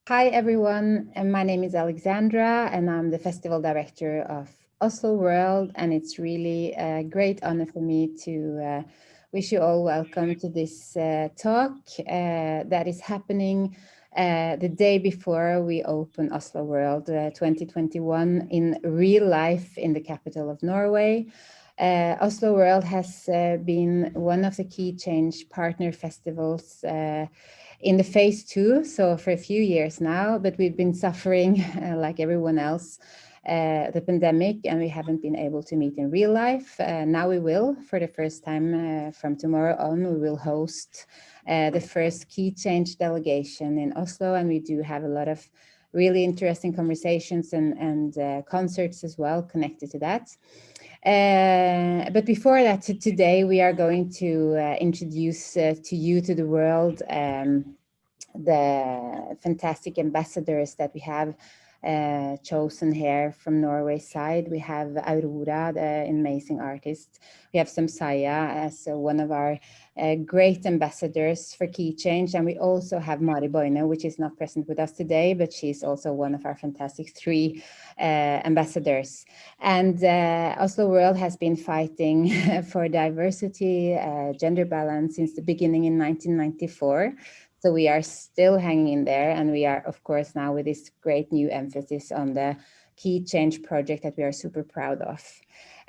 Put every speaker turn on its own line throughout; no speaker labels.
Hi everyone, and my name is Alexandra and I'm the festival director of Oslo World, and it's really a great honor for me to wish you all welcome to this talk that is happening the day before we open Oslo World 2021 in real life in the capital of Norway. Oslo World has been one of the Keychange partner festivals in the phase 2, so for a few years now, but we've been suffering like everyone else, the pandemic, and we haven't been able to meet in real life. Now we will, for the first time from tomorrow on, we will host the first Keychange delegation in Oslo, and we do have a lot of really interesting conversations and concerts as well connected to that. But before that, today we are going to introduce to the world the fantastic ambassadors that we have chosen here from Norway's side. We have Aurora, the amazing artist. We have Samsaya as one of our great ambassadors for Keychange. And we also have Boine, which is not present with us today, but she's also one of our fantastic 3 ambassadors. And Oslo World has been fighting for diversity, gender balance since the beginning in 1994. So we are still hanging in there, and we are, of course, now with this great new emphasis on the Keychange project that we are super proud of.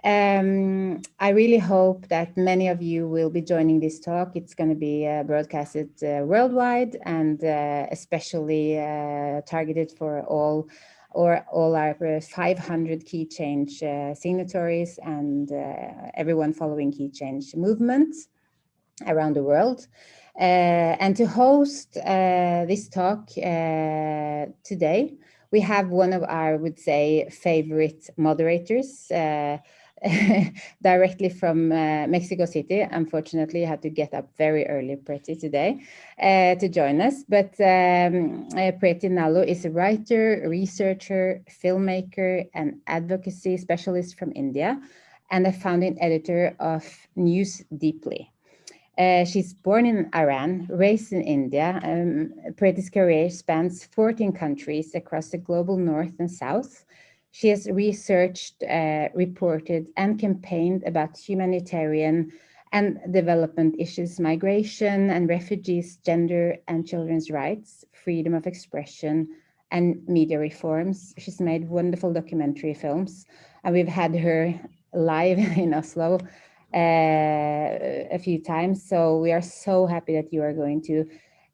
I really hope that many of you will be joining this talk. It's going to be broadcasted worldwide, and especially targeted for all our 500 Keychange signatories and everyone following Keychange movement around the world. And to host this talk today, we have one of our, I would say, favorite moderators directly from Mexico City. Unfortunately, I had to get up very early, Preti, today to join us. But Preti Nallo is a writer, researcher, filmmaker, and advocacy specialist from India, and a founding editor of News Deeply. She's born in Iran, raised in India. Preti's career spans 14 countries across the global north and south. She has researched, reported, and campaigned about humanitarian and development issues, migration and refugees, gender and children's rights, freedom of expression, and media reforms. She's made wonderful documentary films, and we've had her live in Oslo a few times. So we are so happy that you are going to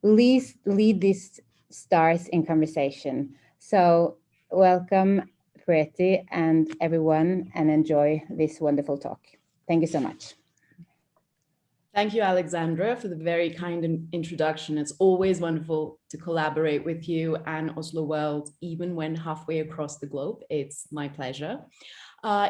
lead these stars in conversation. So welcome, Preti, and everyone, and enjoy this wonderful talk. Thank you so much.
Thank you, Alexandra, for the very kind introduction. It's always wonderful to collaborate with you and Oslo World, even when halfway across the globe. It's my pleasure.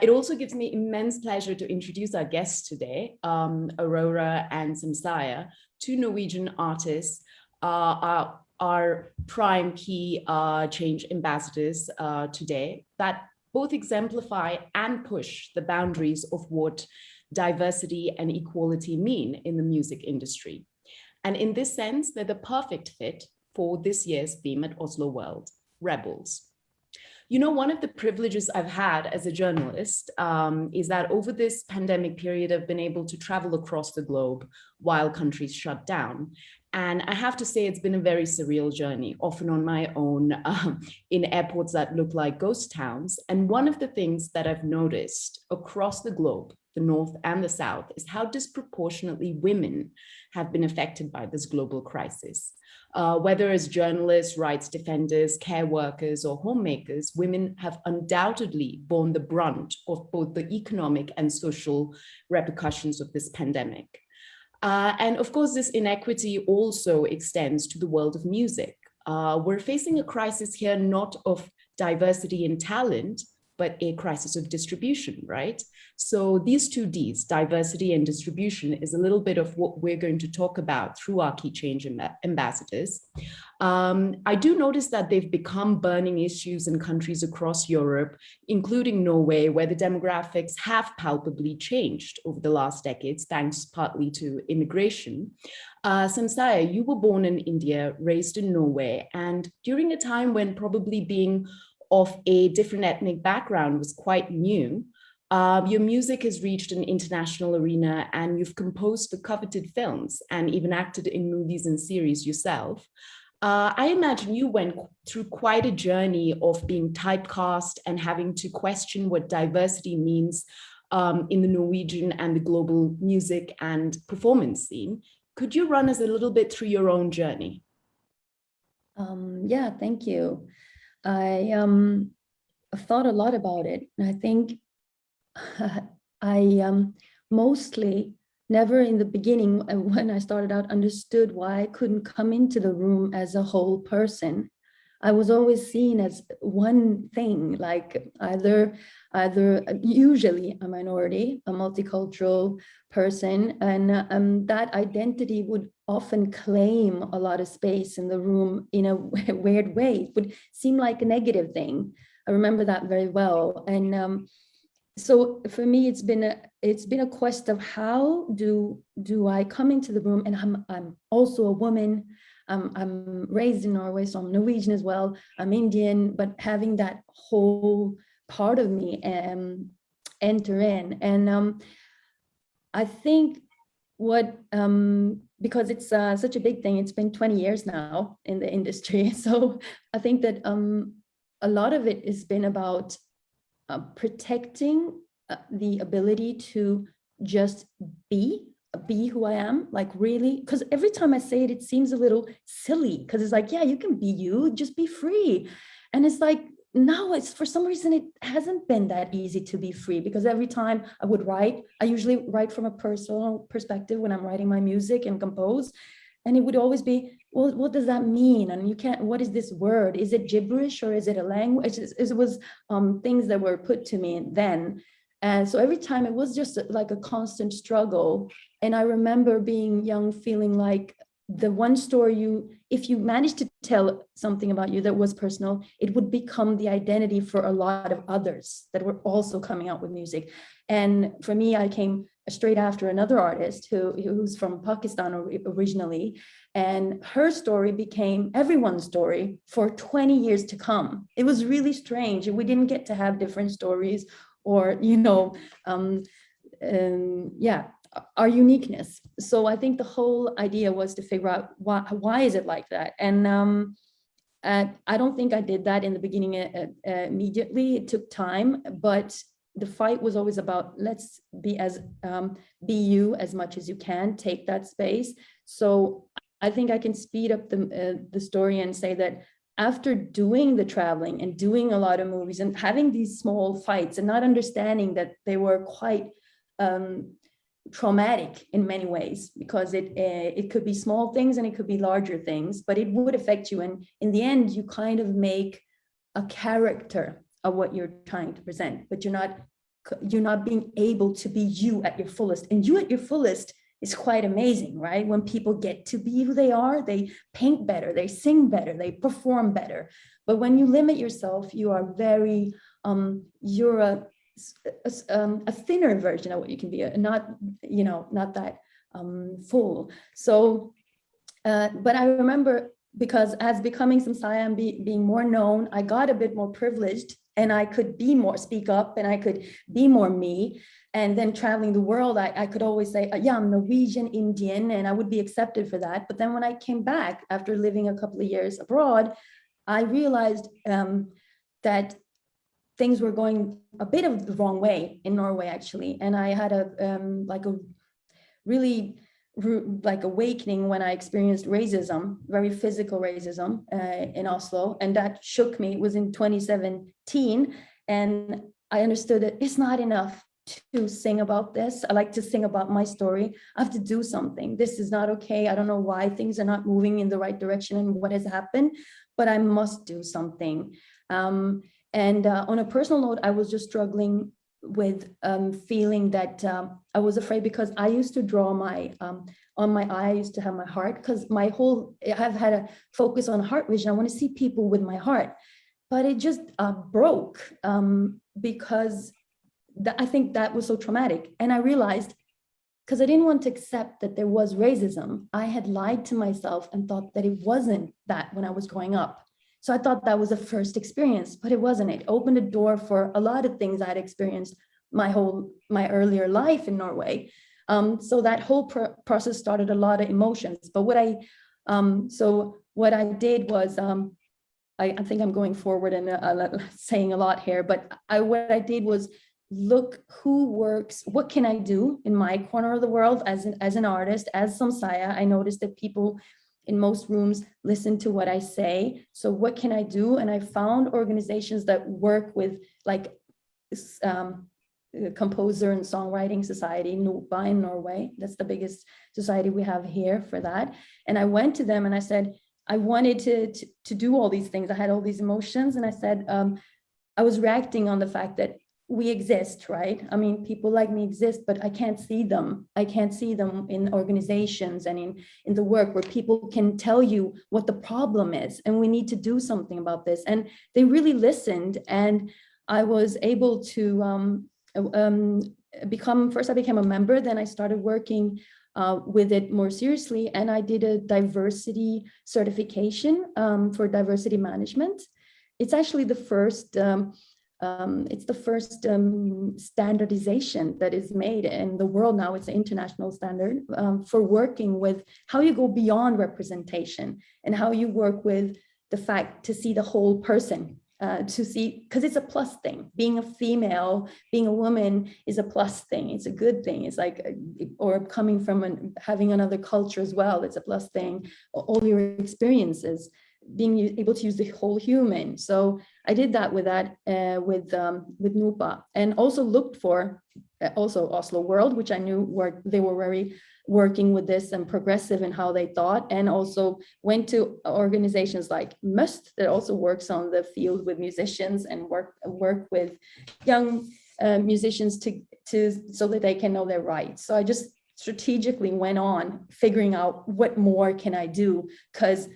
It also gives me immense pleasure to introduce our guests today, Aurora and Samsaya, 2 Norwegian artists, our prime Keychange ambassadors today, that both exemplify and push the boundaries of what diversity and equality mean in the music industry. And in this sense, they're the perfect fit for this year's theme at Oslo World, Rebels. You know, one of the privileges I've had as a journalist is that over this pandemic period, I've been able to travel across the globe while countries shut down. And I have to say, it's been a very surreal journey, often on my own, in airports that look like ghost towns. And one of the things that I've noticed across the globe, the North and the South, is how disproportionately women have been affected by this global crisis. Whether as journalists, rights defenders, care workers, or homemakers, women have undoubtedly borne the brunt of both the economic and social repercussions of this pandemic. And of course, this inequity also extends to the world of music. We're facing a crisis here not of diversity in talent, but a crisis of distribution, right? So these two Ds, diversity and distribution, is a little bit of what we're going to talk about through our Keychange ambassadors. I do notice that they've become burning issues in countries across Europe, including Norway, where the demographics have palpably changed over the last decades, thanks partly to immigration. Samsaya, you were born in India, raised in Norway, and during a time when probably being of a different ethnic background was quite new, your music has reached an international arena, and you've composed for coveted films and even acted in movies and series yourself. I imagine you went through quite a journey of being typecast and having to question what diversity means in the Norwegian and the global music and performance scene. Could you run us a little bit through your own journey?
Yeah, thank you. I've thought a lot about it, and I think I mostly never in the beginning, when I started out, understood why I couldn't come into the room as a whole person. I was always seen as one thing, like either usually a minority, a multicultural person, and that identity would often claim a lot of space in the room in a weird way. It would seem like a negative thing. I remember that very well. And so for me, it's been a quest of how do I come into the room, and I'm also a woman. I'm raised in Norway, so I'm Norwegian as well. I'm Indian, but having that whole part of me enter in, and I think what because it's such a big thing. It's been 20 years now in the industry, so I think that a lot of it has been about protecting the ability to just be who I am, like really, because every time I say it, it seems a little silly, because it's like, yeah, you can be you, just be free. And it's like, no, it's for some reason, it hasn't been that easy to be free, because every time I would write, I usually write from a personal perspective when I'm writing my music and compose. And it would always be, well, what does that mean? And you can't, what is this word? Is it gibberish or is it a language? It was things that were put to me then. And so every time it was just like a constant struggle. And I remember being young, feeling like the one story if you managed to tell something about you that was personal, it would become the identity for a lot of others that were also coming out with music. And for me, I came straight after another artist who's from Pakistan originally, and her story became everyone's story for 20 years to come. It was really strange. We didn't get to have different stories, or our uniqueness. So I think the whole idea was to figure out why is it like that. And I don't think I did that in the beginning immediately. It took time, but the fight was always about, let's be you as much as you can, take that space. So I think I can speed up the story and say that after doing the traveling and doing a lot of movies and having these small fights and not understanding that they were quite traumatic in many ways, because it could be small things and it could be larger things, but it would affect you. And in the end, you kind of make a character of what you're trying to present, but you're not being able to be you at your fullest. And you at your fullest is quite amazing, right? When people get to be who they are, they paint better, they sing better, they perform better. But when you limit yourself, you are very, you're a thinner version of what you can be, not that full. So, but I remember, because as becoming Samsaya and being more known, I got a bit more privileged, and I could speak up, and I could be more me. And then traveling the world, I could always say, yeah, I'm Norwegian, Indian, and I would be accepted for that. But then when I came back after living a couple of years abroad, I realized that things were going a bit of the wrong way in Norway, actually. And I had a really awakening when I experienced racism, very physical racism in Oslo. And that shook me. It was in 2017. And I understood that it's not enough to sing about this. I like to sing about my story. I have to do something. This is not okay. I don't know why things are not moving in the right direction and what has happened, but I must do something. And on a personal note, I was just struggling with feeling that I was afraid, because I used to draw my on my eye, I used to have my heart, because I've had a focus on heart vision. I want to see people with my heart, but it just broke because I think that was so traumatic. And I realized, because I didn't want to accept that there was racism, I had lied to myself and thought that it wasn't that when I was growing up. So I thought that was a first experience, but it wasn't. It opened a door for a lot of things I had experienced my earlier life in Norway. So that whole process started a lot of emotions. But what I did was, I think I'm going forward and saying a lot here, but what I did was look who works, what can I do in my corner of the world as an artist, as Samsaya. I noticed that people in most rooms listen to what I say. So what can I do? And I found organizations that work with, like, Composer and Songwriting Society, NOPA in Norway. That's the biggest society we have here for that. And I went to them and I said, I wanted to do all these things. I had all these emotions, and I said, I was reacting on the fact that we exist, right? I mean, people like me exist, but I can't see them. I can't see them in organizations and in the work where people can tell you what the problem is, and we need to do something about this. And they really listened, and I was able to first I became a member, then I started working with it more seriously, and I did a diversity certification for diversity management. It's actually the first standardization that is made in the world now. It's an international standard for working with how you go beyond representation and how you work with the fact to see the whole person, to see, because it's a plus thing. Being a female, being a woman is a plus thing. It's a good thing. It's like, or coming from having another culture as well, it's a plus thing. All your experiences, being able to use the whole human. So I did that with NOPA, and also looked for also Oslo World, which I knew they were very working with this and progressive in how they thought, and also went to organizations like MUST that also works on the field with musicians and work with young musicians to so that they can know their rights. So I just strategically went on figuring out what more can I do, because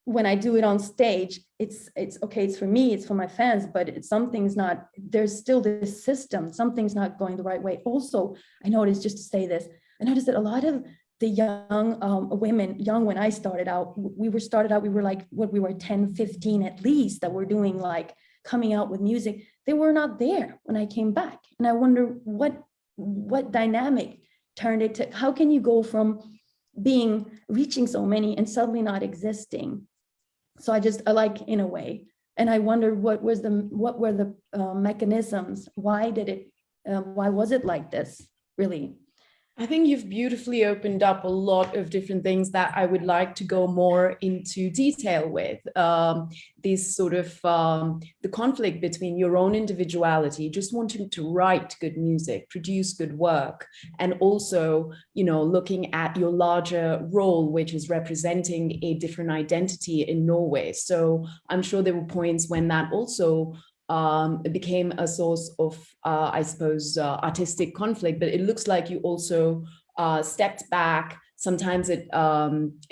when I do it on stage, it's okay, it's for me, it's for my fans, but something's not, there's still this system, something's not going the right way. Also, I noticed, just to say this, I noticed that a lot of the young women, when I started out, we were like, we were 10, 15 at least, that were doing, like, coming out with music. They were not there when I came back. And I wonder what dynamic turned it to, how can you go from reaching so many and suddenly not existing? So I like, in a way, and I wonder what were the mechanisms? Why was it like this, really?
I think you've beautifully opened up a lot of different things that I would like to go more into detail with. This sort of the conflict between your own individuality, just wanting to write good music, produce good work, and also, looking at your larger role, which is representing a different identity in Norway. So I'm sure there were points when that also it became a source of, I suppose, artistic conflict, but it looks like you also stepped back. Sometimes it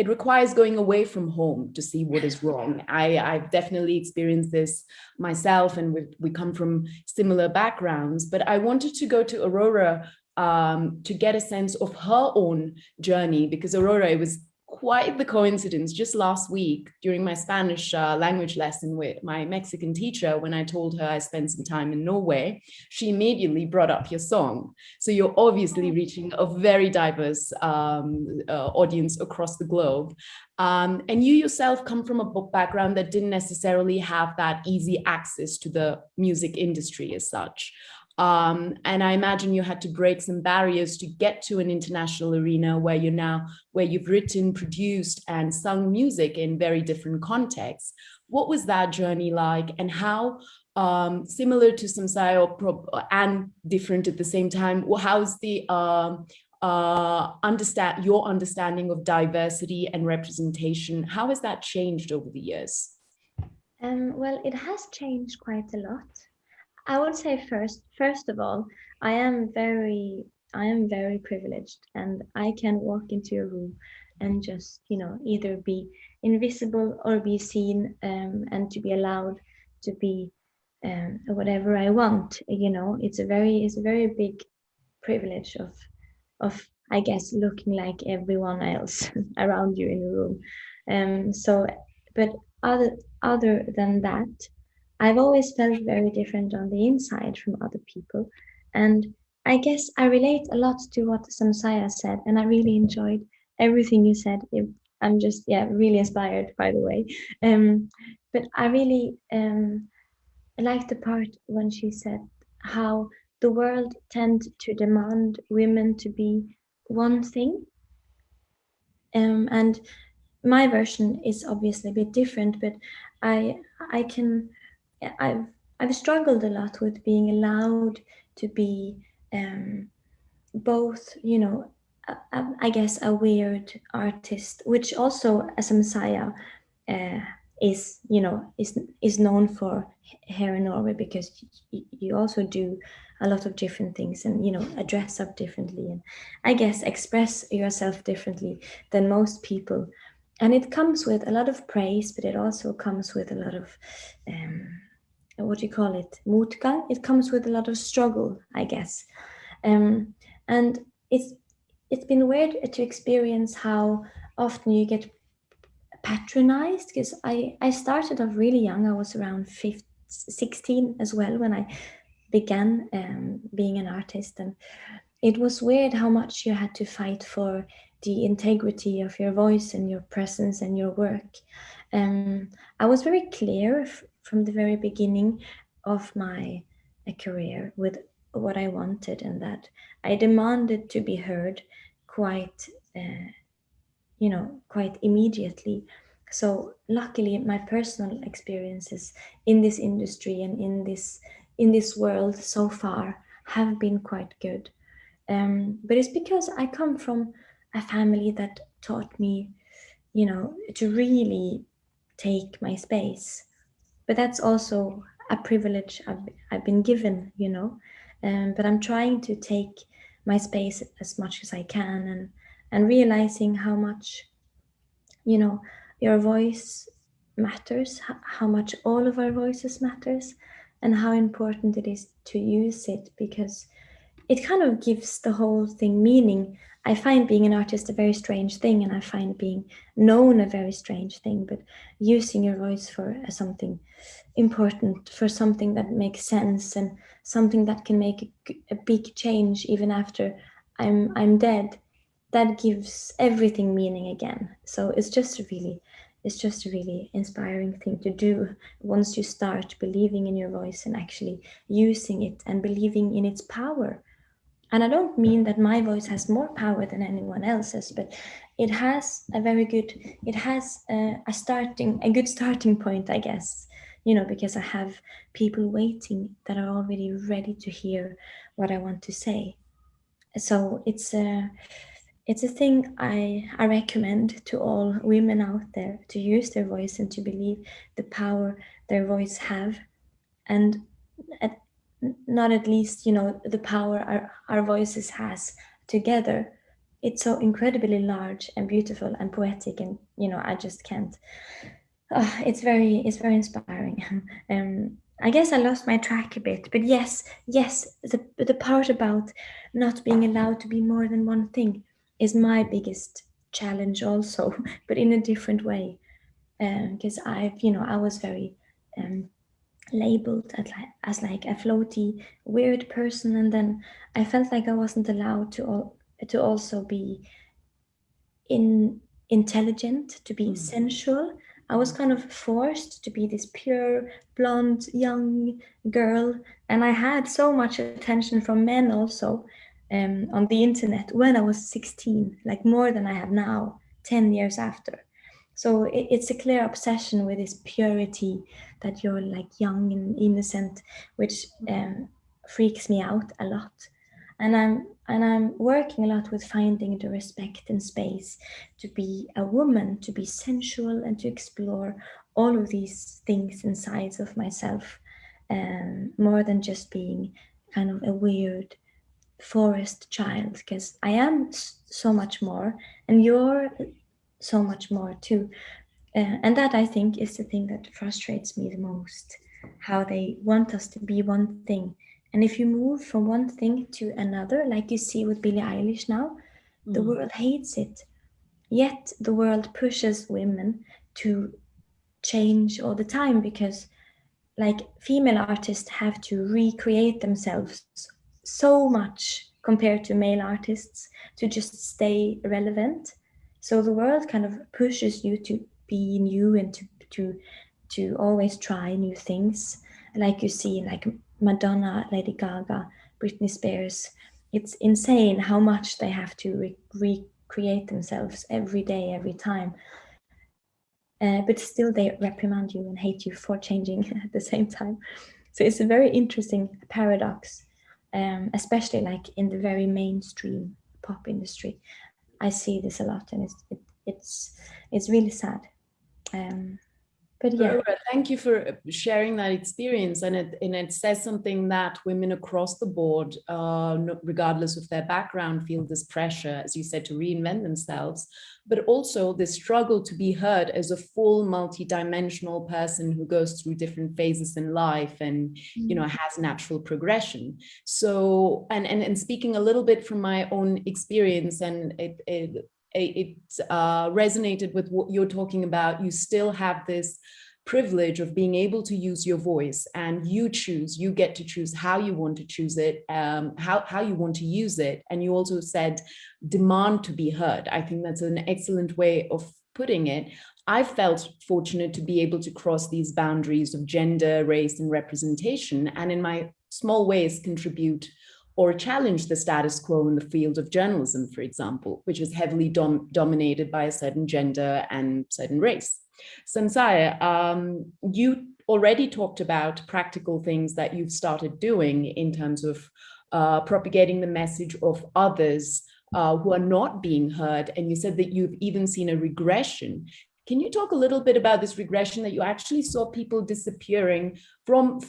requires going away from home to see what is wrong. I've definitely experienced this myself, and we come from similar backgrounds, but I wanted to go to Aurora to get a sense of her own journey, because Aurora, it was quite the coincidence. Just last week, during my Spanish language lesson with my Mexican teacher, when I told her I spent some time in Norway, she immediately brought up your song. So you're obviously reaching a very diverse audience across the globe. And you yourself come from a background that didn't necessarily have that easy access to the music industry as such. And I imagine you had to break some barriers to get to an international arena where you've written, produced, and sung music in very different contexts. What was that journey like, and how, similar to Samsaya and different at the same time, how's the your understanding of diversity and representation? How has that changed over the years?
Well, it has changed quite a lot. I would say first of all, I am very privileged, and I can walk into a room and just, either be invisible or be seen, and to be allowed to be whatever I want. It's a very big privilege of I guess looking like everyone else around you in the room. So, but other other than that, I've always felt very different on the inside from other people, and I guess I relate a lot to what Samsaya said, and I really enjoyed everything you said. I'm just really inspired, by the way. But I really I like the part when she said how the world tend to demand women to be one thing. And my version is obviously a bit different, but I I can I've I've struggled a lot with being allowed to be both, I guess a weird artist, which also as a Messiah uh, is, is known for here in Norway, because you also do a lot of different things, and dress up differently, and I guess express yourself differently than most people. And it comes with a lot of praise, but it also comes with a lot of what do you call it, motgang. It comes with a lot of struggle, I guess. And it's been weird to experience how often you get patronized, because I started off really young. I was around 16 as well when I began being an artist, and it was weird how much you had to fight for the integrity of your voice and your presence and your work. I was very clear from the very beginning of my career with what I wanted, and that I demanded to be heard quite, quite immediately. So luckily, my personal experiences in this industry and in this world so far have been quite good. But it's because I come from a family that taught me, to really take my space. But that's also a privilege I've been given, But I'm trying to take my space as much as I can, and realizing how much, your voice matters, how much all of our voices matters, and how important it is to use it, because it kind of gives the whole thing meaning. I find being an artist a very strange thing, and I find being known a very strange thing, but using your voice for something important, for something that makes sense, and something that can make a big change even after I'm dead, that gives everything meaning again. So it's just a really inspiring thing to do once you start believing in your voice and actually using it and believing in its power. And I don't mean that my voice has more power than anyone else's, but it has a good starting point, I guess, because I have people waiting that are already ready to hear what I want to say. So it's a thing I recommend to all women out there, to use their voice and to believe the power their voice have, and at, not at least, the power our voices has together. It's so incredibly large and beautiful and poetic, and I just can't. It's very inspiring. I guess I lost my track a bit, but yes, the part about not being allowed to be more than one thing is my biggest challenge also, but in a different way. Because I was very labeled as like a floaty, weird person, and then I felt like I wasn't allowed to also be intelligent, to be sensual. I was kind of forced to be this pure, blonde, young girl, and I had so much attention from men also on the internet when I was 16, like more than I have now, 10 years after. So it's a clear obsession with this purity, that you're like young and innocent, which freaks me out a lot. And And I'm working a lot with finding the respect and space to be a woman, to be sensual, and to explore all of these things and sides of myself, more than just being kind of a weird forest child, because I am so much more, and you're so much more too. And that, I think, is the thing that frustrates me the most, how they want us to be one thing. And if you move from one thing to another, like you see with Billie Eilish now, the world hates it. Yet the world pushes women to change all the time, because like female artists have to recreate themselves so much compared to male artists to just stay relevant. So the world kind of pushes you to be new and to always try new things, like you see like Madonna, Lady Gaga, Britney Spears. It's insane how much they have to recreate themselves every day, every time. But still they reprimand you and hate you for changing at the same time. So it's a very interesting paradox, especially like in the very mainstream pop industry. I see this a lot, and it's really sad. But yeah.
Aurora, thank you for sharing that experience, and it says something that women across the board, regardless of their background, feel this pressure, as you said, to reinvent themselves, but also the struggle to be heard as a full multi-dimensional person who goes through different phases in life and has natural progression. So, and speaking a little bit from my own experience, and it resonated with what you're talking about. You still have this privilege of being able to use your voice, and you get to choose how you want to choose it, how you want to use it. And you also said demand to be heard. I think that's an excellent way of putting it. I felt fortunate to be able to cross these boundaries of gender, race, and representation, and in my small ways contribute or challenge the status quo in the field of journalism, for example, which is heavily dominated by a certain gender and certain race. Samsaya, you already talked about practical things that you've started doing in terms of propagating the message of others who are not being heard. And you said that you've even seen a regression. Can you talk a little bit about this regression, that you actually saw people disappearing from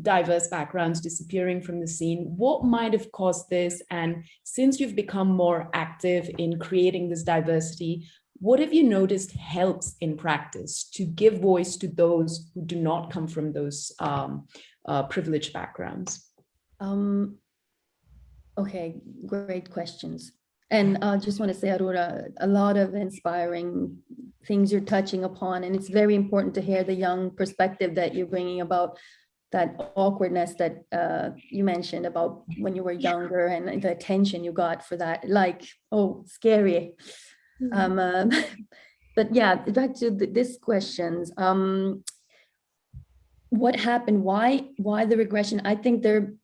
diverse backgrounds, disappearing from the scene? What might have caused this? And since you've become more active in creating this diversity, what have you noticed helps in practice to give voice to those who do not come from those privileged backgrounds?
Okay, great questions. And I just want to say, Aurora, a lot of inspiring things you're touching upon. And it's very important to hear the young perspective that you're bringing about that awkwardness that you mentioned about when you were younger, and the attention you got for that. Like, oh, scary. But yeah, back to this questions. What happened? Why the regression? I think there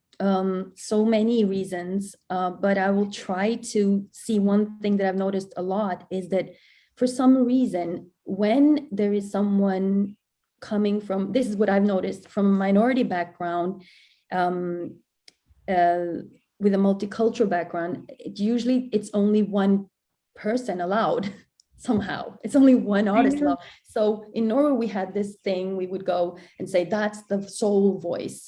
so many reasons, but I will try to see one thing that I've noticed a lot is that for some reason, when there is someone coming from, this is what I've noticed, from a minority background, with a multicultural background, it's only one person allowed. Somehow it's only one artist allowed. So in Norway, we had this thing, we would go and say, that's the soul voice.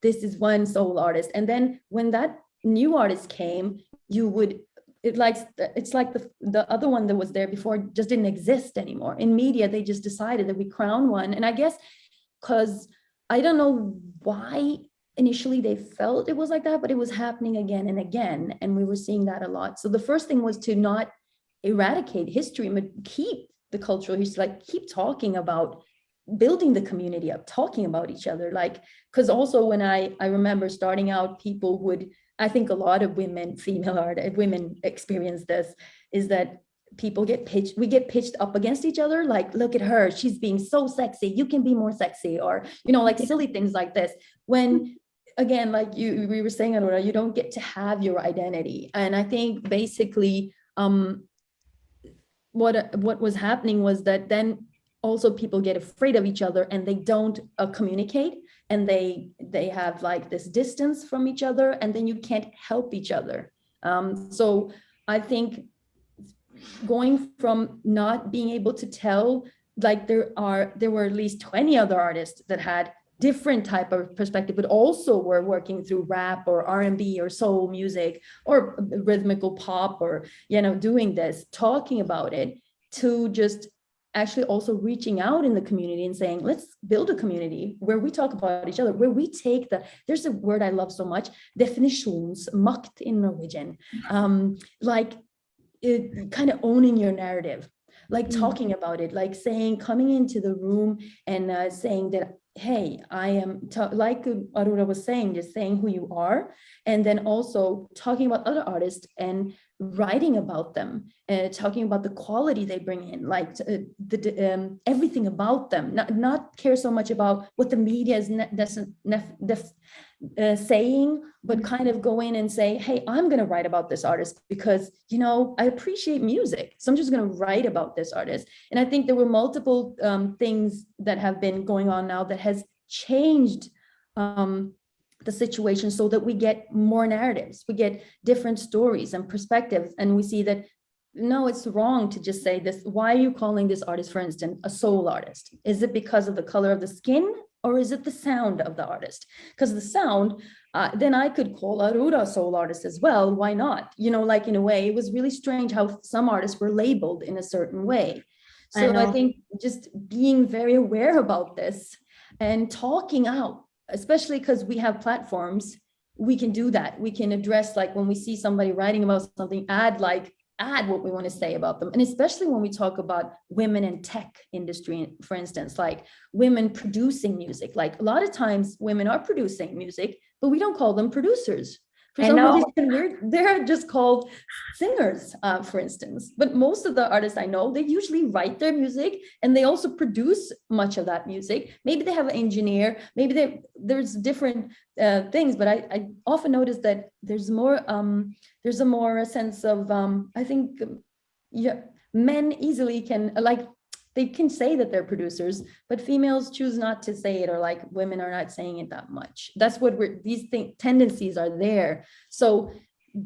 This is one soul artist. And then when that new artist came, it's like the other one that was there before just didn't exist anymore. In media, they just decided that we crown one. And I guess because I don't know why initially they felt it was like that, but it was happening again and again. And we were seeing that a lot. So the first thing was to not eradicate history, but keep the cultural history, like keep talking about building the community up, talking about each other. Like, because also when I remember starting out, people would, I think a lot of women experience this, is that we get pitched up against each other. Like, look at her, she's being so sexy, you can be more sexy, or, like silly things like this. When, again, like we were saying, Aurora, you don't get to have your identity. And I think basically, what was happening was that then also people get afraid of each other, and they don't communicate, and they have like this distance from each other, and then you can't help each other. So I think going from not being able to tell, like there were at least 20 other artists that had different type of perspective, but also were working through rap or R&B or soul music or rhythmical pop, or, you know, doing this, talking about it, to just actually also reaching out in the community and saying, let's build a community where we talk about each other, where we take there's a word I love so much, definisjonsmakt in Norwegian, like it, kind of owning your narrative, like talking about it, like saying, coming into the room and saying that, hey, I am, like Aurora was saying, just saying who you are, and then also talking about other artists and writing about them, talking about the quality they bring in, like everything about them, not care so much about what the media is saying, but kind of go in and say, hey, I'm going to write about this artist because, you know, I appreciate music, so I'm just going to write about this artist. And I think there were multiple things that have been going on now that has changed the situation, so that we get more narratives, we get different stories and perspectives, and we see that, no, it's wrong to just say this. Why are you calling this artist, for instance, a soul artist? Is it because of the color of the skin, or is it the sound of the artist? Because the sound, then I could call Aurora a soul artist as well. Why not? You know, like, in a way, it was really strange how some artists were labeled in a certain way. So I think just being very aware about this and talking out, especially because we have platforms, we can do that. We can address, like, when we see somebody writing about something, add what we want to say about them. And especially when we talk about women in tech industry, for instance, like women producing music, like a lot of times women are producing music, but we don't call them producers. For some reason, they're just called singers, for instance. But most of the artists I know, they usually write their music and they also produce much of that music. Maybe they have an engineer, maybe there's different things, but I often notice that there's a more sense of, I think, men easily can, like, they can say that they're producers, but females choose not to say it, or like women are not saying it that much. That's what these tendencies are there. So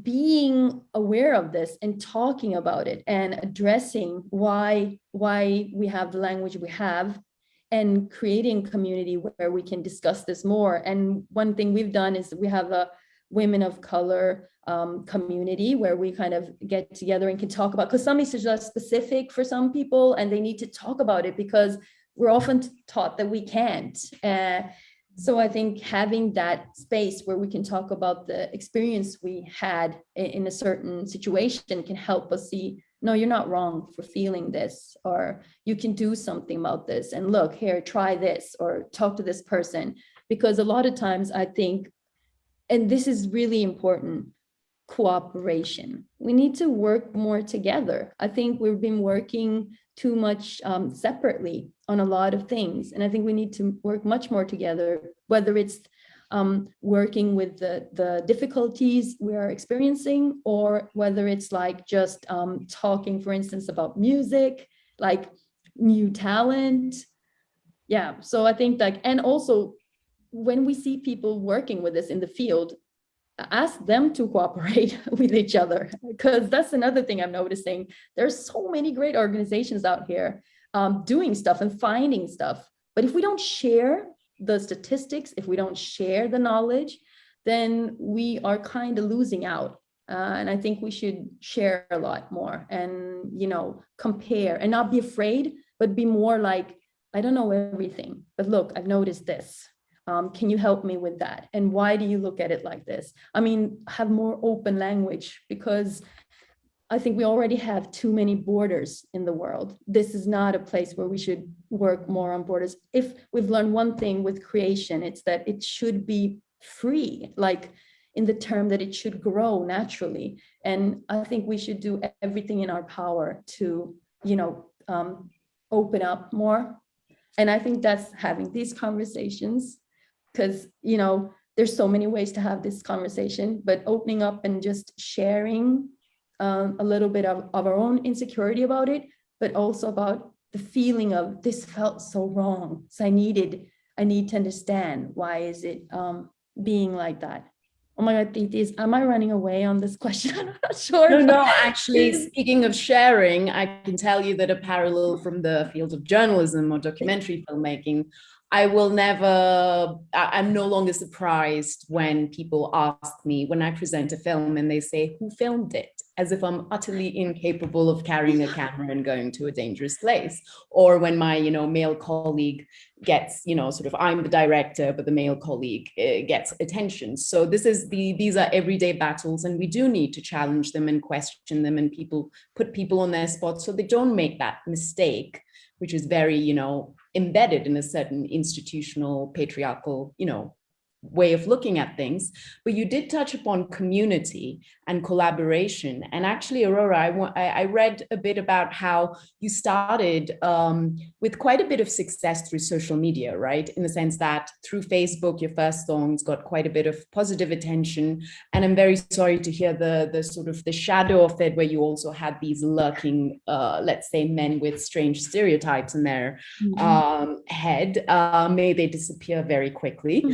being aware of this and talking about it and addressing why we have the language we have, and creating community where we can discuss this more. And one thing we've done is we have a women of color community where we kind of get together and can talk about, because some messages are specific for some people and they need to talk about it because we're often taught that we can't. So I think having that space where we can talk about the experience we had in a certain situation can help us see, no, you're not wrong for feeling this, or you can do something about this, and look here, try this, or talk to this person. Because a lot of times I think, and this is really important, cooperation. We need to work more together. I think we've been working too much separately on a lot of things. And I think we need to work much more together, whether it's working with the difficulties we are experiencing, or whether it's like just talking, for instance, about music, like new talent. Yeah, so I think like, and also when we see people working with this in the field, ask them to cooperate with each other, because that's another thing I'm noticing. There's so many great organizations out here doing stuff and finding stuff. But if we don't share the statistics, if we don't share the knowledge, then we are kind of losing out. And I think we should share a lot more and, you know, compare and not be afraid, but be more like, I don't know everything, but look, I've noticed this. Can you help me with that? And why do you look at it like this? I mean, have more open language, because I think we already have too many borders in the world. This is not a place where we should work more on borders. If we've learned one thing with creation, it's that it should be free, like in the term that it should grow naturally. And I think we should do everything in our power to, you know, open up more. And I think that's having these conversations, because, you know, there's so many ways to have this conversation, but opening up and just sharing a little bit of our own insecurity about it, but also about the feeling of this felt so wrong. So I need to understand, why is it being like that? Oh my God, Didi, am I running away on this question? I'm not sure.
No, actually, speaking of sharing, I can tell you that a parallel from the field of journalism or documentary filmmaking, I'm no longer surprised when people ask me, when I present a film and they say, who filmed it? As if I'm utterly incapable of carrying a camera and going to a dangerous place. Or when my, male colleague gets, sort of, I'm the director, but the male colleague gets attention. So these are everyday battles, and we do need to challenge them and question them, and put people on their spot so they don't make that mistake, which is very, embedded in a certain institutional patriarchal, way of looking at things. But you did touch upon community and collaboration. And actually, Aurora, I read a bit about how you started with quite a bit of success through social media, right? In the sense that through Facebook, your first songs got quite a bit of positive attention. And I'm very sorry to hear the sort of the shadow of it, where you also had these lurking, let's say, men with strange stereotypes in their head. May they disappear very quickly.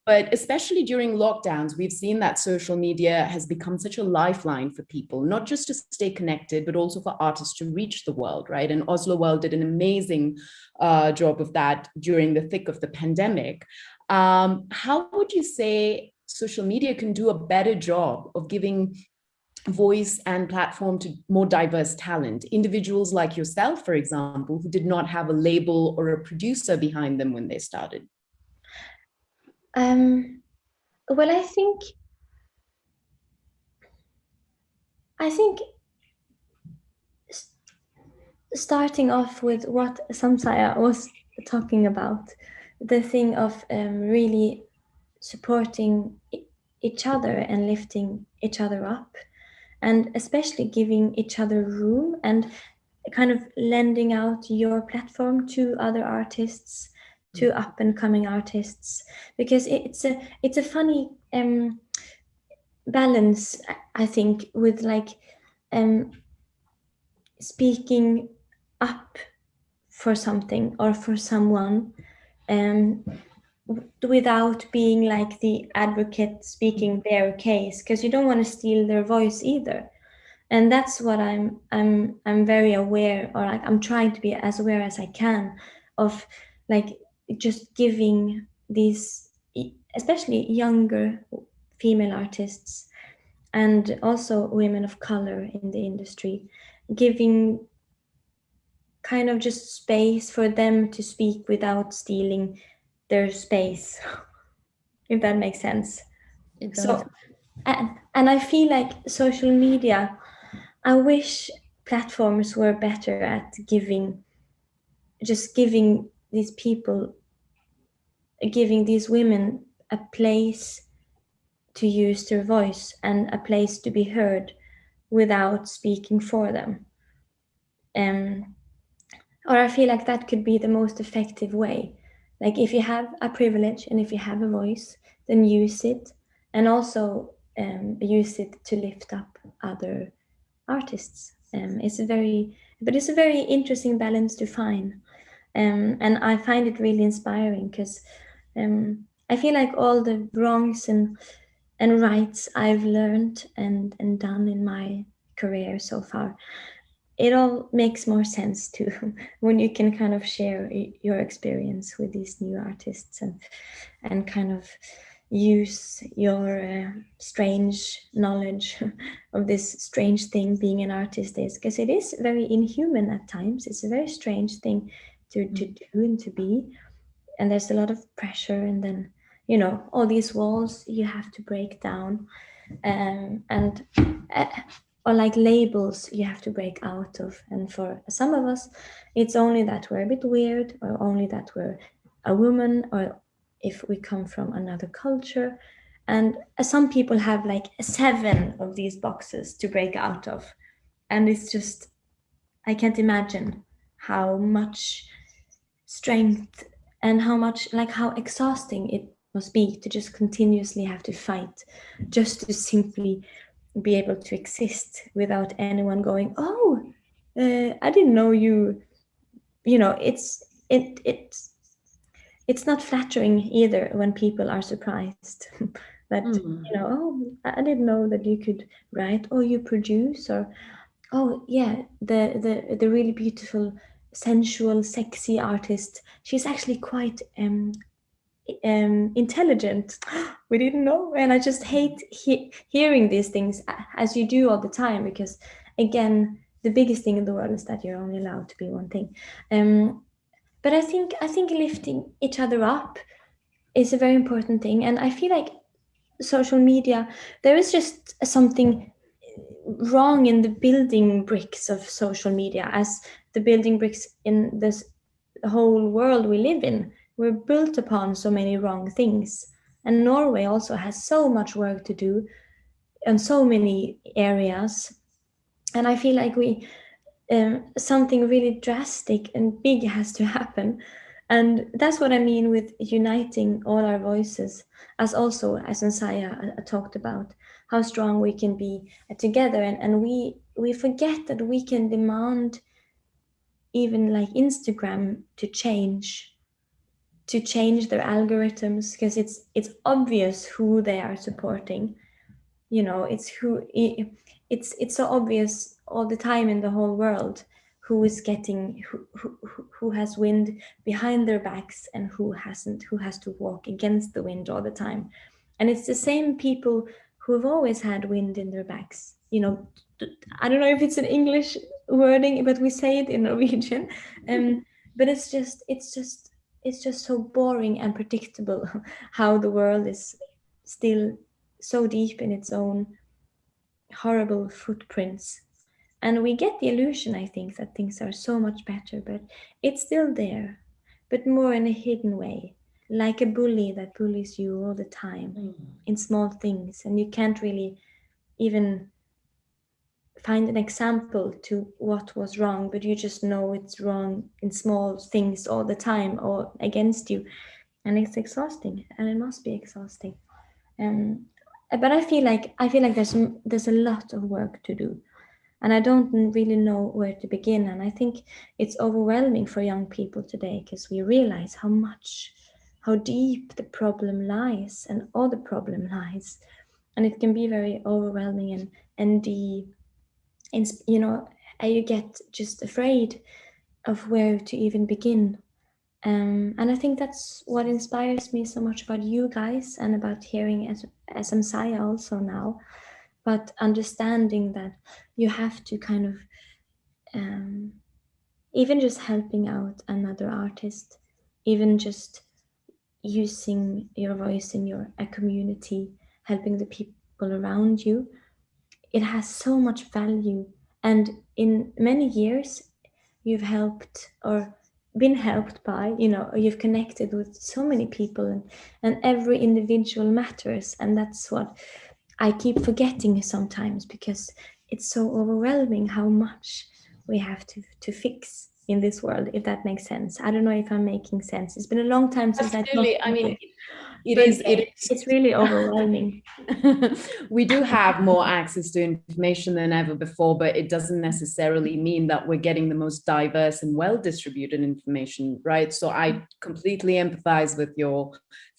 But especially during lockdowns, we've seen that social media has become such a lifeline for people, not just to stay connected, but also for artists to reach the world, right? And Oslo World did an amazing job of that during the thick of the pandemic. How would you say social media can do a better job of giving voice and platform to more diverse talent, individuals like yourself, for example, who did not have a label or a producer behind them when they started?
Well, I think starting off with what Samsaya was talking about, the thing of really supporting each other and lifting each other up, and especially giving each other room and kind of lending out your platform to other artists, to up and coming artists, because it's a funny balance, I think, with like speaking up for something or for someone without being like the advocate speaking their case, because you don't want to steal their voice either. And that's what I'm very aware, or like I'm trying to be as aware as I can of, like, just giving these, especially younger female artists and also women of color in the industry, giving kind of just space for them to speak without stealing their space, if that makes sense.
It does.
So, and I feel like social media, I wish platforms were better at giving these people, giving these women a place to use their voice and a place to be heard without speaking for them. Or I feel like that could be the most effective way. Like, if you have a privilege and if you have a voice, then use it, and also use it to lift up other artists. It's a very interesting balance to find, and I find it really inspiring, because I feel like all the wrongs and rights I've learned and done in my career so far, it all makes more sense too when you can kind of share your experience with these new artists and kind of use your strange knowledge of this strange thing being an artist is, because it is very inhuman at times. It's a very strange thing to do and to be, and there's a lot of pressure, and then all these walls you have to break down, or like labels you have to break out of. And for some of us, it's only that we're a bit weird, or only that we're a woman, or if we come from another culture. And some people have like 7 of these boxes to break out of, and it's just, I can't imagine how much strength and how exhausting it must be to just continuously have to fight just to simply be able to exist without anyone going, oh, I didn't know you. It's not flattering either when people are surprised that, oh, I didn't know that you could write, or you produce, or, oh yeah, the really beautiful, sensual, sexy artist, she's actually quite intelligent. We didn't know. And I just hate hearing these things, as you do all the time, because again, the biggest thing in the world is that you're only allowed to be one thing. But I think lifting each other up is a very important thing. And I feel like social media, there is just something wrong in the building bricks of social media, as the building bricks in this whole world we live in. We're built upon so many wrong things. And Norway also has so much work to do in so many areas. And I feel like something really drastic and big has to happen. And that's what I mean with uniting all our voices, as also as Samsaya talked about, how strong we can be together. And we forget that we can demand even like Instagram to change their algorithms, because it's obvious who they are supporting. You know, it's so obvious all the time in the whole world who is getting who has wind behind their backs and who hasn't, who has to walk against the wind all the time. And it's the same people who have always had wind in their backs. You know, I don't know if it's an English wording, but we say it in Norwegian. But it's just so boring and predictable how the world is still so deep in its own horrible footprints. And we get the illusion, I think, that things are so much better, but it's still there, but more in a hidden way, like a bully that bullies you all the time in small things, and you can't really even find an example to what was wrong, but you just know it's wrong in small things all the time or against you. And it's exhausting, and it must be exhausting. But I feel like there's a lot of work to do, and I don't really know where to begin. And I think it's overwhelming for young people today, because we realize how deep the problem lies, and all the problem lies, and it can be very overwhelming, and you know, you get just afraid of where to even begin. And I think that's what inspires me so much about you guys, and about hearing as Samsaya also now, but understanding that you have to kind of even just helping out another artist, even just using your voice in a community, helping the people around you, it has so much value. And in many years you've helped or been helped by, you know, you've connected with so many people, and every individual matters. And that's what I keep forgetting sometimes, because it's so overwhelming how much we have to fix in this world, if that makes sense. I don't know if I'm making sense. It's been a long time since
Absolutely. I mean,
it's really overwhelming.
We do have more access to information than ever before, but it doesn't necessarily mean that we're getting the most diverse and well-distributed information, right? So I completely empathize with your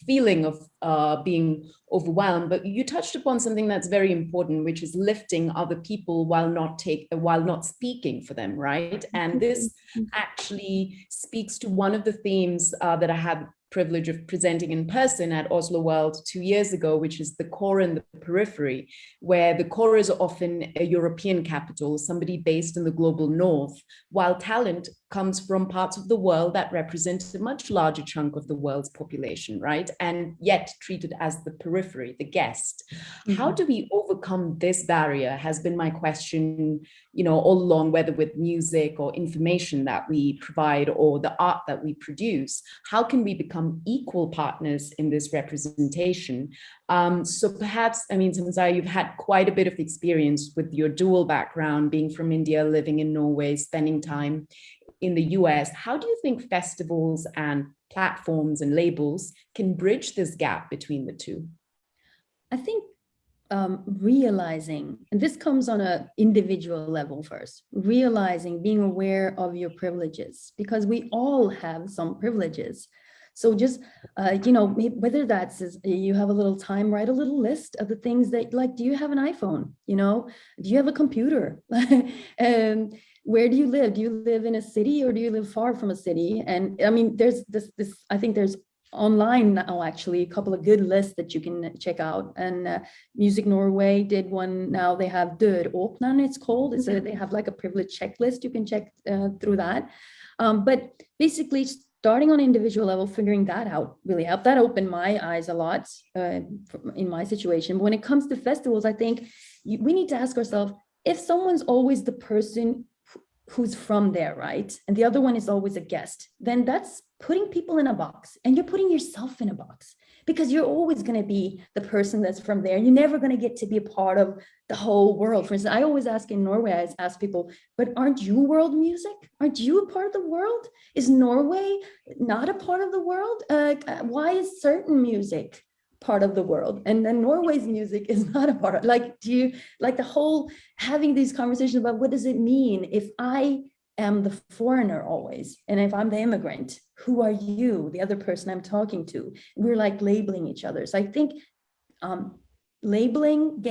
feeling of being overwhelmed, but you touched upon something that's very important, which is lifting other people while not speaking for them, right? And this actually speaks to one of the themes that I had privilege of presenting in person at Oslo World 2 years ago, which is the core and the periphery, where the core is often a European capital, somebody based in the global north, while talent comes from parts of the world that represent a much larger chunk of the world's population, right? And yet treated as the periphery, the guest. How do we overcome this barrier has been my question, you know, all along, whether with music or information that we provide or the art that we produce. How can we become equal partners in this representation? So perhaps, I mean, Samsaya, you've had quite a bit of experience with your dual background, being from India, living in Norway, spending time in the US. How do you think festivals and platforms and labels can bridge this gap between the two?
I think realizing, and this comes on an individual level first, realizing, being aware of your privileges, because we all have some privileges. So just, whether that's you have a little time, write a little list of the things that, like, do you have an iPhone? Do you have a computer? Where do you live? Do you live in a city or do you live far from a city? And I mean, there's this, I think there's online now actually a couple of good lists that you can check out. And Music Norway did one now. They have Døråpneren, it's called. They have like a privilege checklist. You can check through that. But basically, starting on individual level, figuring that out really helped. That opened my eyes a lot in my situation. But when it comes to festivals, I think we need to ask ourselves, if someone's always the person who's from there, right? And the other one is always a guest, then that's putting people in a box, and you're putting yourself in a box, because you're always going to be the person that's from there. You're never going to get to be a part of the whole world. For instance, I always ask in Norway, I ask people, but aren't you world music? Aren't you a part of the world? Is Norway not a part of the world? Why is certain music part of the world, and then Norway's music is not a part of, like, do you like the whole having these conversations about what does it mean if I am the foreigner always, and if I'm the immigrant, who are you, the other person I'm talking to? We're like labeling each other. So I think labeling,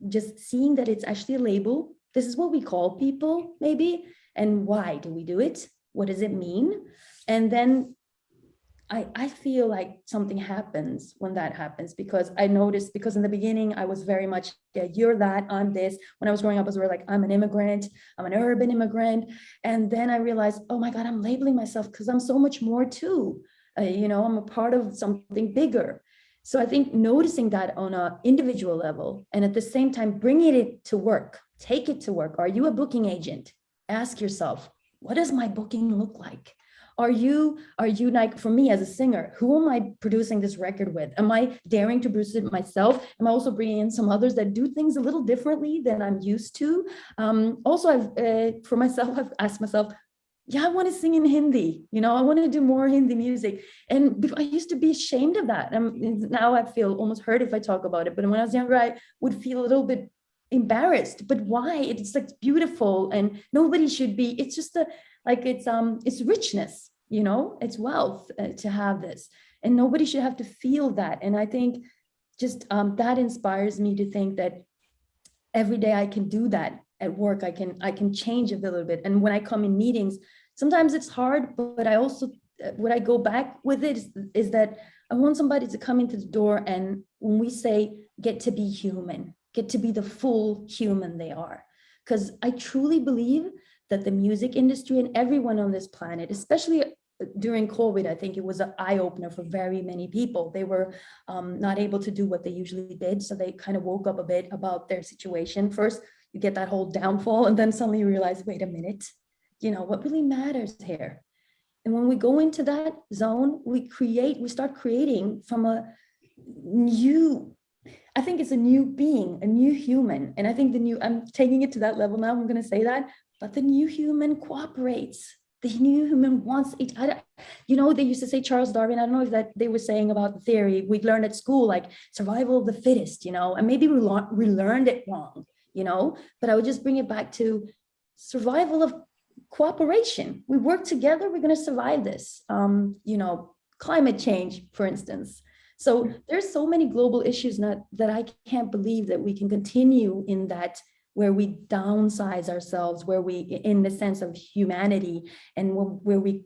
just seeing that it's actually a label. This is what we call people, maybe, and why do we do it? What does it mean? And then I feel like something happens when that happens, because I noticed, because in the beginning I was very much, yeah, you're that, I'm this. When I was growing up, I was like, I'm an immigrant, I'm an urban immigrant. And then I realized, oh my God, I'm labeling myself because I'm so much more too. I'm a part of something bigger. So I think noticing that on an individual level, and at the same time, bringing it to work, take it to work. Are you a booking agent? Ask yourself, what does my booking look like? Are you like, for me as a singer, who am I producing this record with? Am I daring to produce it myself? Am I also bringing in some others that do things a little differently than I'm used to? Also, for myself, I've asked myself, yeah, I want to sing in Hindi. I want to do more Hindi music. And I used to be ashamed of that. Now I feel almost hurt if I talk about it. But when I was younger, I would feel a little bit embarrassed. But why? It's like beautiful, and nobody should be. It's just it's richness. It's wealth to have this, and nobody should have to feel that. And I think just that inspires me to think that every day I can do that at work. I can change a little bit. And when I come in meetings, sometimes it's hard, but I also, what I go back with it is that I want somebody to come into the door, and when we say get to be human, get to be the full human they are, because I truly believe that the music industry and everyone on this planet, especially during COVID, I think it was an eye-opener for very many people. They were not able to do what they usually did. So they kind of woke up a bit about their situation. First, you get that whole downfall, and then suddenly you realize, wait a minute, what really matters here? And when we go into that zone, we start creating from a new, I think it's a new being, a new human. And I think I'm taking it to that level now, I'm going to say that, but the new human cooperates. The new human wants each other. They used to say Charles Darwin, I don't know if that they were saying about the theory we learned at school, like survival of the fittest, and maybe we learned it wrong, but I would just bring it back to survival of cooperation. We work together, we're going to survive this. Climate change, for instance. So there's so many global issues that I can't believe that we can continue in that, where we downsize ourselves, where we, in the sense of humanity, and where we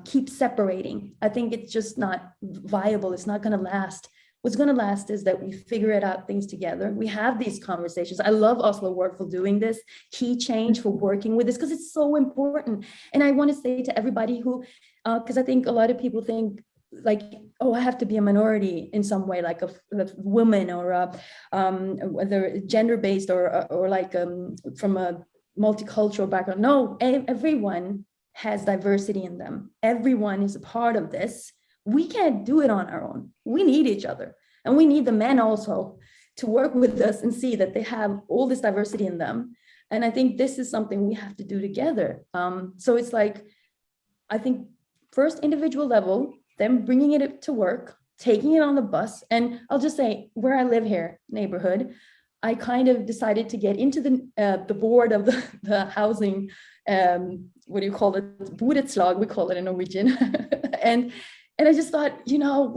keep separating. I think it's just not viable. It's not going to last. What's going to last is that we figure it out things together. We have these conversations. I love Oslo World for doing this, Keychange for working with this, because it's so important. And I want to say to everybody who, because I think a lot of people think, like, oh, I have to be a minority in some way, like a woman, or whether gender-based or like from a multicultural background. No, everyone has diversity in them. Everyone is a part of this. We can't do it on our own. We need each other. And we need the men also to work with us and see that they have all this diversity in them. And I think this is something we have to do together. So it's like, I think first individual level, then bringing it to work, taking it on the bus. And I'll just say, where I live here, neighborhood, I kind of decided to get into the board of the housing, what do you call it? Borettslag, we call it in Norwegian. And And I just thought, you know,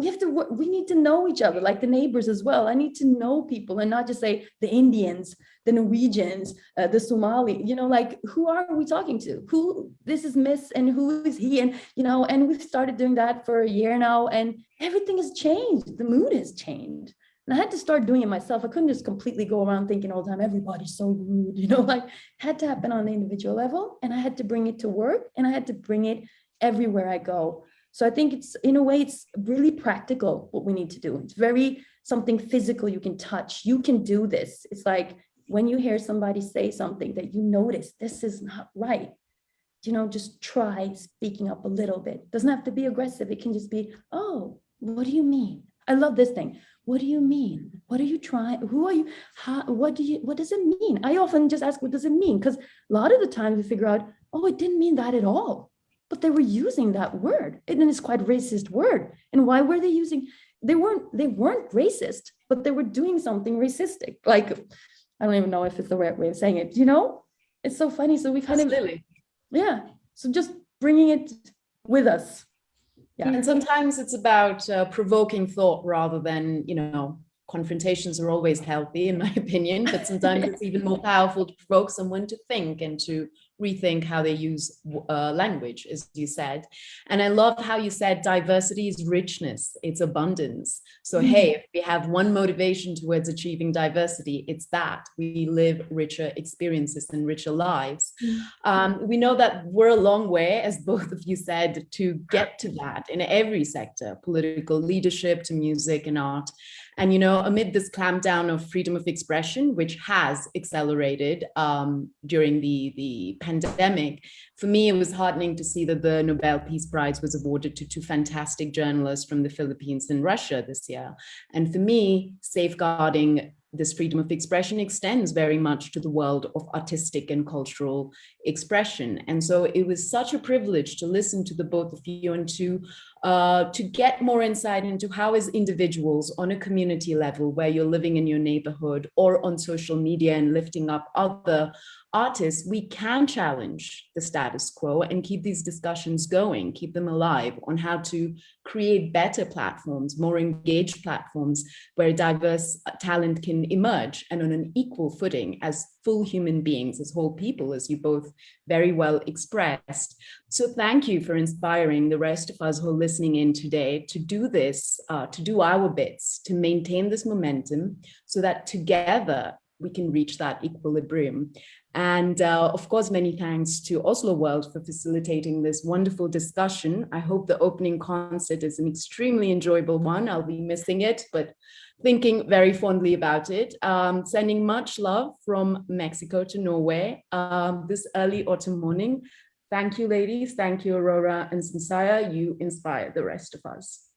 we need to know each other, like the neighbors as well. I need to know people and not just say the Indians, the Norwegians, the Somali, you know, like, who are we talking to? Who, this is Miss and who is he? And, you know, and we've started doing that for a year now, and everything has changed. The mood has changed. And I had to start doing it myself. I couldn't just completely go around thinking all the time, everybody's so rude, you know, like, it had to happen on the individual level, and I had to bring it to work, and I had to bring it everywhere I go. So I think it's, in a way, it's really practical what we need to do. It's very something physical you can touch. You can do this. It's like when you hear somebody say something that you notice, this is not right, you know, just try speaking up a little bit. Doesn't have to be aggressive. It can just be, oh, what do you mean? I love this thing. What do you mean? What are you trying? Who are you? How, what does it mean? I often just ask, what does it mean? Because a lot of the times we figure out, oh, it didn't mean that at all. But they were using that word, and it's quite a racist word. And why were they using? They weren't racist, but they were doing something racistic. Like, I don't even know if it's the right way of saying it. You know, it's so funny. So we kind of, yeah. So just bringing it with us. Yeah.
And sometimes it's about provoking thought rather than, you know, confrontations are always healthy, in my opinion, but sometimes it's even more powerful to provoke someone to think and to rethink how they use language, as you said. And I love how you said diversity is richness, it's abundance. So, hey, if we have one motivation towards achieving diversity, it's that we live richer experiences and richer lives. We know that we're a long way, as both of you said, to get to that in every sector, political leadership to music and art. And, you know, amid this clampdown of freedom of expression, which has accelerated during the pandemic, for me, it was heartening to see that the Nobel Peace Prize was awarded to two fantastic journalists from the Philippines and Russia this year. And for me, safeguarding this freedom of expression extends very much to the world of artistic and cultural expression. And so it was such a privilege to listen to the both of you and to get more insight into how, as individuals on a community level where you're living in your neighborhood or on social media and lifting up other artists, we can challenge the status quo and keep these discussions going, keep them alive on how to create better platforms, more engaged platforms where diverse talent can emerge and on an equal footing as full human beings, as whole people, as you both very well expressed. So thank you for inspiring the rest of us who are listening in today to do this, to do our bits, to maintain this momentum so that together we can reach that equilibrium. And of course, many thanks to Oslo World for facilitating this wonderful discussion. I hope the opening concert is an extremely enjoyable one. I'll be missing it, but thinking very fondly about it. Sending much love from Mexico to Norway this early autumn morning. Thank you, ladies. Thank you, Aurora and Samsaya. You inspire the rest of us.